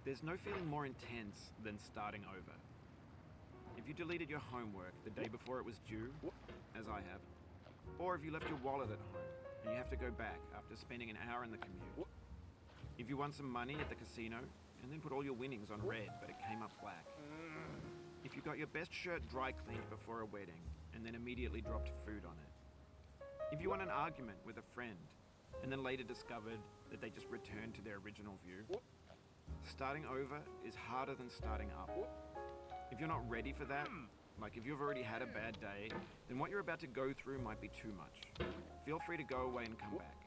There's no feeling more intense than starting over. If you deleted your homework the day before it was due, as I have, or if you left your wallet at home and you have to go back after spending an hour in the commute. If you won some money at the casino and then put all your winnings on red but it came up black. If you got your best shirt dry cleaned before a wedding and then immediately dropped food on it. If you won an argument with a friend and then later discovered that they just returned to their original view. Starting over is harder than starting up. If you're not ready for that, like if you've already had a bad day, then what you're about to go through might be too much. Feel free to go away and come back.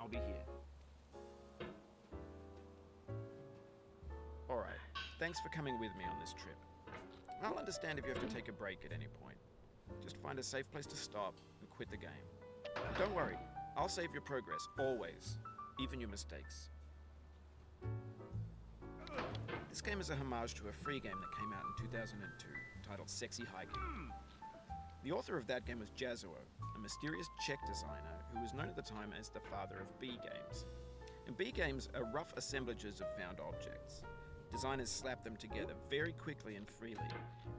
I'll be here. Alright, thanks for coming with me on this trip. I'll understand if you have to take a break at any point. Just find a safe place to stop and quit the game. Don't worry, I'll save your progress, always, even your mistakes. This game is a homage to a free game that came out in 2002, titled Sexy Hiking. The author of that game was Jazuo, a mysterious Czech designer who was known at the time as the father of B games. And B games are rough assemblages of found objects. Designers slap them together very quickly and freely,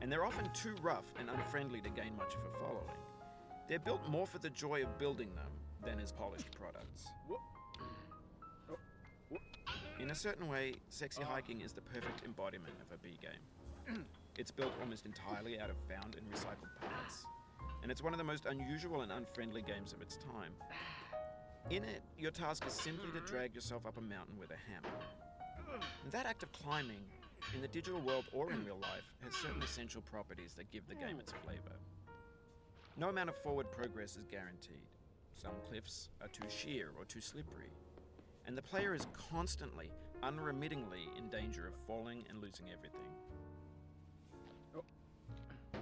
and they're often too rough and unfriendly to gain much of a following. They're built more for the joy of building them than as polished products. In a certain way, Sexy Hiking is the perfect embodiment of a B game. It's built almost entirely out of found and recycled parts, and it's one of the most unusual and unfriendly games of its time. In it, your task is simply to drag yourself up a mountain with a hammer. And that act of climbing, in the digital world or in real life, has certain essential properties that give the game its flavor. No amount of forward progress is guaranteed. Some cliffs are too sheer or too slippery. And the player is constantly, unremittingly in danger of falling and losing everything.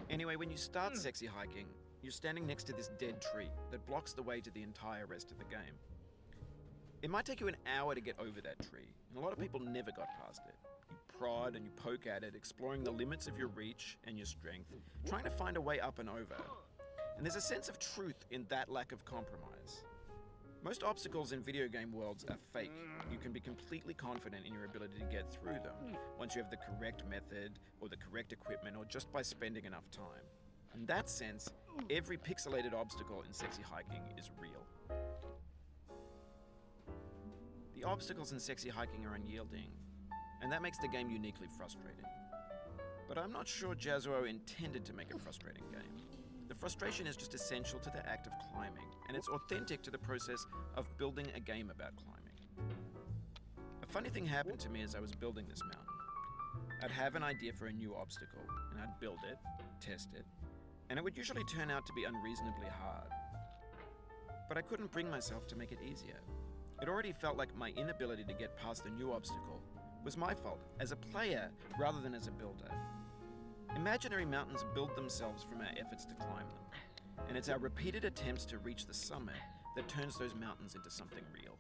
Anyway, when you start Sexy Hiking, you're standing next to this dead tree that blocks the way to the entire rest of the game. It might take you an hour to get over that tree, and a lot of people never got past it. You prod and you poke at it, exploring the limits of your reach and your strength, trying to find a way up and over. And there's a sense of truth in that lack of compromise. Most obstacles in video game worlds are fake. You can be completely confident in your ability to get through them once you have the correct method or the correct equipment or just by spending enough time. In that sense, every pixelated obstacle in Sexy Hiking is real. The obstacles in Sexy Hiking are unyielding, and that makes the game uniquely frustrating. But I'm not sure Jazuo intended to make a frustrating game. The frustration is just essential to the act of climbing, and it's authentic to the process of building a game about climbing. A funny thing happened to me as I was building this mountain. I'd have an idea for a new obstacle, and I'd build it, test it, and it would usually turn out to be unreasonably hard. But I couldn't bring myself to make it easier. It already felt like my inability to get past the new obstacle was my fault as a player rather than as a builder. Imaginary mountains build themselves from our efforts to climb them, and it's our repeated attempts to reach the summit that turns those mountains into something real.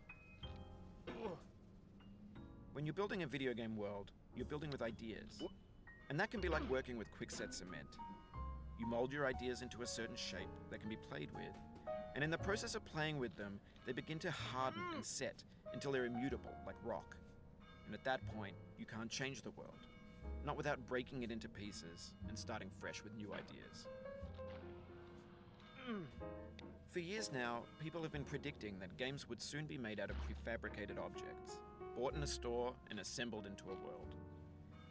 When you're building a video game world, you're building with ideas, and that can be like working with quickset cement. You mold your ideas into a certain shape that can be played with, and in the process of playing with them, they begin to harden and set until they're immutable, like rock. And at that point, you can't change the world. Not without breaking it into pieces and starting fresh with new ideas. For years now, people have been predicting that games would soon be made out of prefabricated objects, bought in a store and assembled into a world.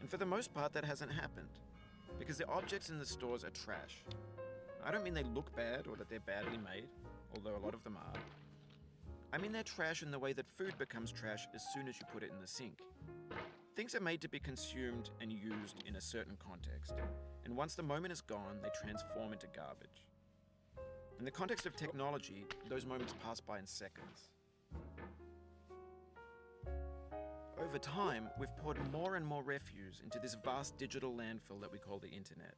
And for the most part, that hasn't happened, because the objects in the stores are trash. I don't mean they look bad or that they're badly made, although a lot of them are. I mean they're trash in the way that food becomes trash as soon as you put it in the sink. Things are made to be consumed and used in a certain context, and once the moment is gone, they transform into garbage. In the context of technology, those moments pass by in seconds. Over time, we've poured more and more refuse into this vast digital landfill that we call the internet.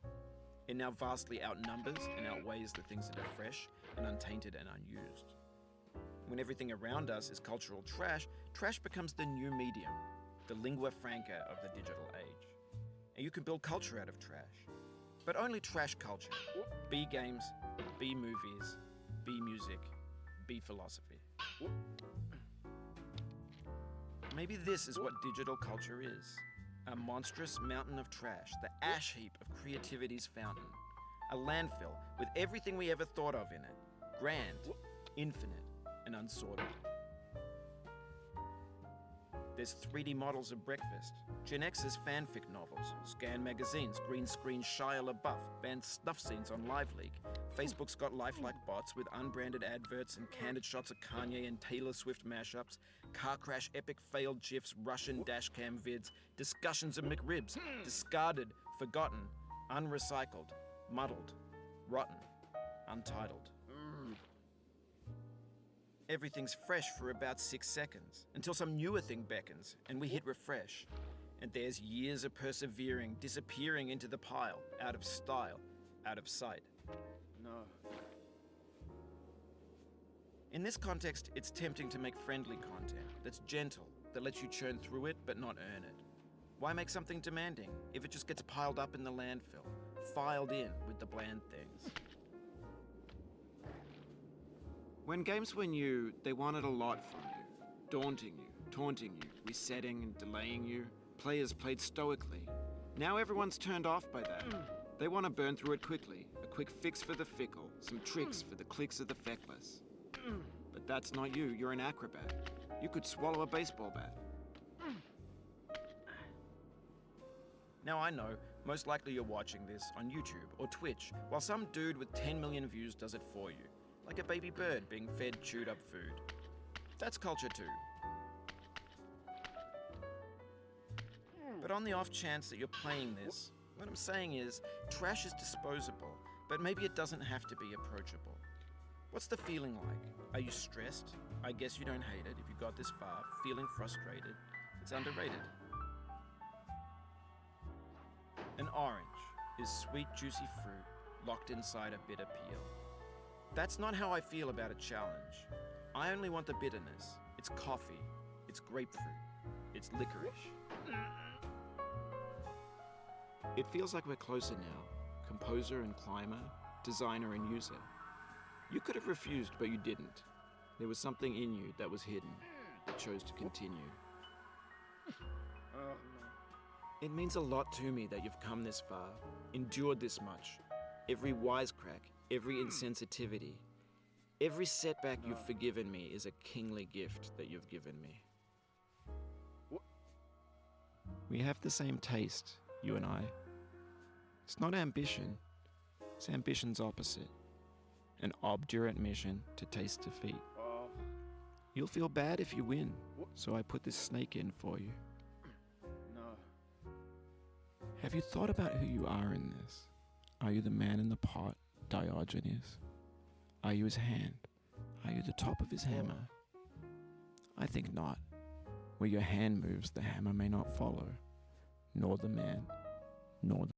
It now vastly outnumbers and outweighs the things that are fresh and untainted and unused. When everything around us is cultural trash, trash becomes the new medium, the lingua franca of the digital age. And you can build culture out of trash. But only trash culture. B games, B movies, B music, B philosophy. Maybe this is what digital culture is. A monstrous mountain of trash, the ash heap of creativity's fountain. A landfill with everything we ever thought of in it. Grand, infinite, and unsorted. There's 3D models of breakfast, Gen X's fanfic novels, scan magazines, green screen Shia LaBeouf, banned snuff scenes on LiveLeak. Facebook's got lifelike bots with unbranded adverts and candid shots of Kanye and Taylor Swift mashups, car crash epic failed GIFs, Russian dashcam vids, discussions of McRibs, discarded, forgotten, unrecycled, muddled, rotten, untitled. Everything's fresh for about 6 seconds, until some newer thing beckons, and we hit refresh. And there's years of persevering, disappearing into the pile, out of style, out of sight. No. In this context, it's tempting to make friendly content that's gentle, that lets you churn through it but not earn it. Why make something demanding if it just gets piled up in the landfill, filed in with the bland things? When games were new, they wanted a lot from you. Daunting you, taunting you, resetting and delaying you. Players played stoically. Now everyone's turned off by that. They want to burn through it quickly. A quick fix for the fickle. Some tricks for the clicks of the feckless. But that's not you. You're an acrobat. You could swallow a baseball bat. Now I know, most likely you're watching this on YouTube or Twitch, while some dude with 10 million views does it for you. Like a baby bird being fed chewed up food. That's culture too. But on the off chance that you're playing this, what I'm saying is, trash is disposable, but maybe it doesn't have to be approachable. What's the feeling like? Are you stressed? I guess you don't hate it if you got this far. Feeling frustrated? It's underrated. An orange is sweet, juicy fruit locked inside a bitter peel. That's not how I feel about a challenge. I only want the bitterness. It's coffee. It's grapefruit. It's licorice. It feels like we're closer now. Composer and climber, designer and user. You could have refused, but you didn't. There was something in you that was hidden, that chose to continue. It means a lot to me that you've come this far, endured this much. Every wisecrack, every insensitivity, every setback you've forgiven me is a kingly gift that you've given me. We have the same taste, you and I. It's not ambition, it's ambition's opposite. An obdurate mission to taste defeat. You'll feel bad if you win, so I put this snake in for you. No. Have you thought about who you are in this? Are you the man in the pot, Diogenes? Are you his hand? Are you the top of his hammer? I think not. Where your hand moves, the hammer may not follow, nor the man, nor the